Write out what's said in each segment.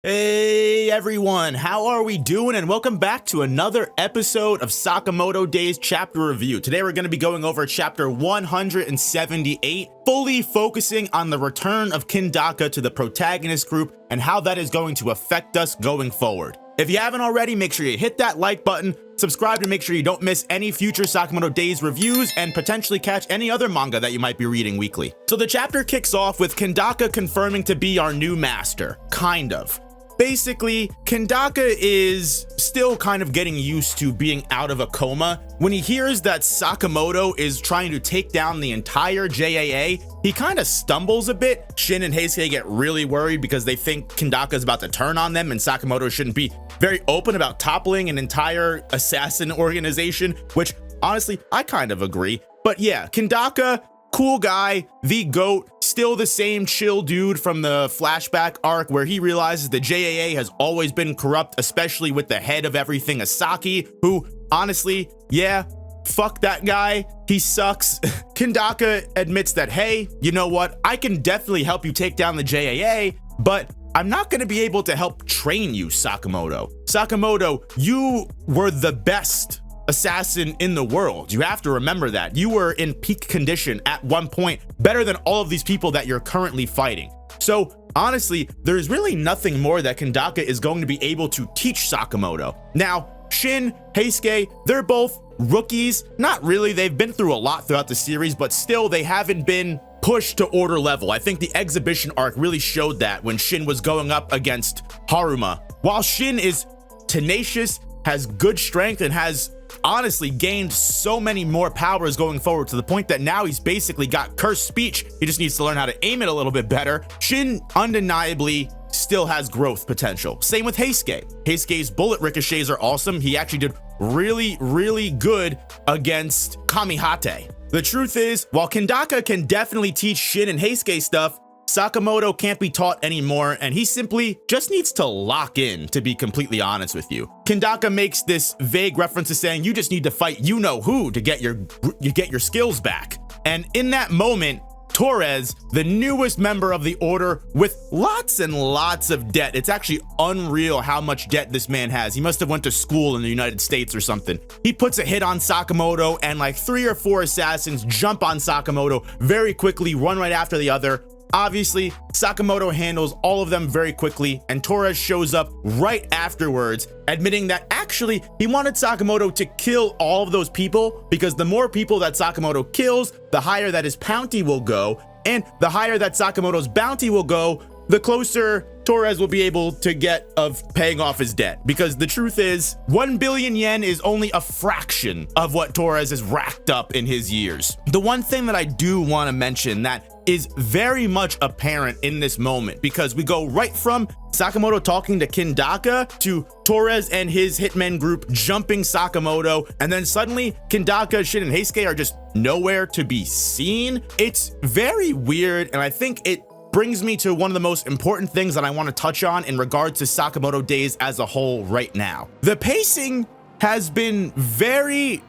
Hey everyone, how are we doing? And welcome back to another episode of Sakamoto Days Chapter Review. Today we're going to be going over chapter 178, fully focusing on the return of Kindaka to the protagonist group and how that is going to affect us going forward. If you haven't already, make sure you hit that like button, subscribe to make sure you don't miss any future Sakamoto Days reviews, and potentially catch any other manga that you might be reading weekly. So the chapter kicks off with Kindaka confirming to be our new master, kind of. Basically, Kindaka is still kind of getting used to being out of a coma. When he hears that Sakamoto is trying to take down the entire JAA, he kind of stumbles a bit. Shin and Heisuke get really worried because they think Kindaka is about to turn on them and Sakamoto shouldn't be very open about toppling an entire assassin organization, which honestly, I kind of agree. But yeah, Kindaka, cool guy, the GOAT, still the same chill dude from the flashback arc where he realizes the JAA has always been corrupt, especially with the head of everything, Asaki, who honestly, yeah, fuck that guy, he sucks. Kindaka admits that, hey, you know what, I can definitely help you take down the JAA, but I'm not going to be able to help train you, Sakamoto. Sakamoto, you were the best assassin in the world. You have to remember that. You were in peak condition at one point, better than all of these people that you're currently fighting. So honestly, there's really nothing more that Kindaka is going to be able to teach Sakamoto. Now, Shin, Heisuke, they're both rookies. Not really, they've been through a lot throughout the series, but still they haven't been pushed to order level. I think the exhibition arc really showed that when Shin was going up against Haruma. While Shin is tenacious, has good strength, and has honestly gained so many more powers going forward to the point that now he's basically got cursed speech. He just needs to learn how to aim it a little bit better. Shin undeniably still has growth potential. Same with Heisuke. Heisuke's bullet ricochets are awesome. He actually did really good against Kamihate. The truth is, while Kindaka can definitely teach Shin and Heisuke stuff, Sakamoto can't be taught anymore, and he simply just needs to lock in, to be completely honest with you. Kindaka makes this vague reference to saying you just need to fight you-know-who to get your skills back. And in that moment, Torres, the newest member of the order with lots and lots of debt. It's actually unreal how much debt this man has. He must have went to school in the United States or something. He puts a hit on Sakamoto, and like 3 or 4 assassins jump on Sakamoto very quickly, one right after the other. Obviously, Sakamoto handles all of them very quickly, and Torres shows up right afterwards, admitting that actually he wanted Sakamoto to kill all of those people because the more people that Sakamoto kills, the higher that his bounty will go, and the higher that Sakamoto's bounty will go, the closer Torres will be able to get of paying off his debt. Because the truth is, 1 billion yen is only a fraction of what Torres has racked up in his years. The one thing that I do want to mention that is very much apparent in this moment, because we go right from Sakamoto talking to Kindaka to Torres and his hitmen group jumping Sakamoto, and then suddenly Kindaka, Shin, and Heisuke are just nowhere to be seen. It's very weird, and I think it brings me to one of the most important things that I want to touch on in regards to Sakamoto Days as a whole right now. The pacing has been very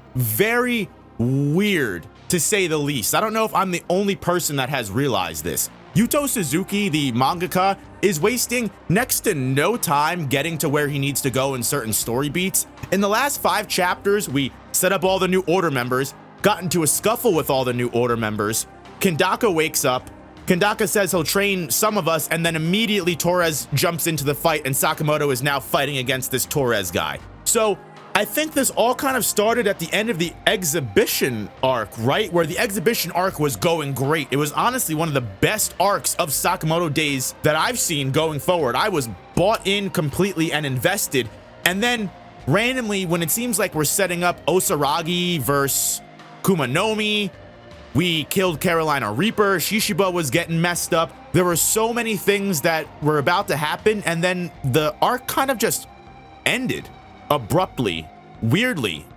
weird, to say the least. I don't know if I'm the only person that has realized this. Yuto Suzuki, the mangaka, is wasting next to no time getting to where he needs to go in certain story beats. In the last 5 chapters, we set up all the new order members, got into a scuffle with all the new order members. Kindaka wakes up. Kindaka says he'll train some of us, and then immediately Torres jumps into the fight, and Sakamoto is now fighting against this Torres guy. So I think this all kind of started at the end of the exhibition arc, right? Where the exhibition arc was going great. It was honestly one of the best arcs of Sakamoto Days that I've seen going forward. I was bought in completely and invested. And then randomly, when it seems like we're setting up Osaragi versus Kumanomi, we killed Carolina Reaper, Shishiba was getting messed up. There were so many things that were about to happen, and then the arc kind of just ended abruptly, weirdly.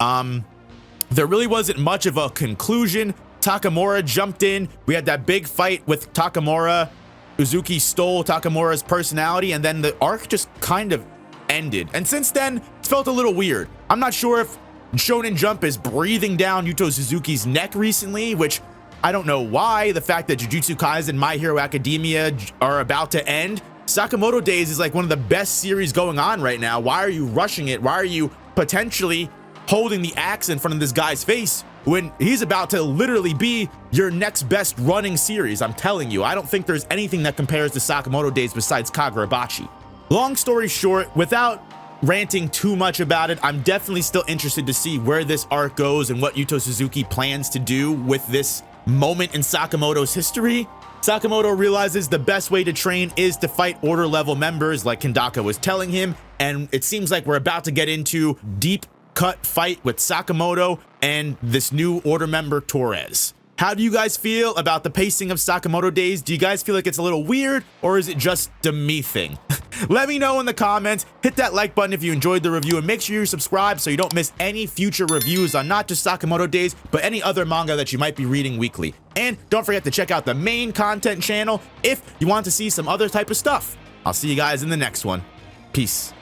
There really wasn't much of a conclusion. Takamura jumped in. We had that big fight with Takamura. Uzuki stole Takamura's personality, and then the arc just kind of ended. And since then, it's felt a little weird. I'm not sure if Shonen Jump is breathing down Yuto Suzuki's neck recently, which I don't know why. The fact that Jujutsu Kaisen and My Hero Academia are about to end Sakamoto Days is like one of the best series going on right now. Why are you rushing it? Why are you potentially holding the axe in front of this guy's face when he's about to literally be your next best running series? I'm telling you, I don't think there's anything that compares to Sakamoto Days besides Kagurabachi. Long story short, without ranting too much about it, I'm definitely still interested to see where this arc goes and what Yuto Suzuki plans to do with this moment in Sakamoto's history. Sakamoto realizes the best way to train is to fight order level members like Hindaka was telling him, and it seems like we're about to get into deep cut fight with Sakamoto and this new order member Torres. How do you guys feel about the pacing of Sakamoto Days? Do you guys feel like it's a little weird, or is it just the me thing? Let me know in the comments. Hit that like button if you enjoyed the review, and make sure you subscribe so you don't miss any future reviews on not just Sakamoto Days, but any other manga that you might be reading weekly. And don't forget to check out the main content channel if you want to see some other type of stuff. I'll see you guys in the next one. Peace.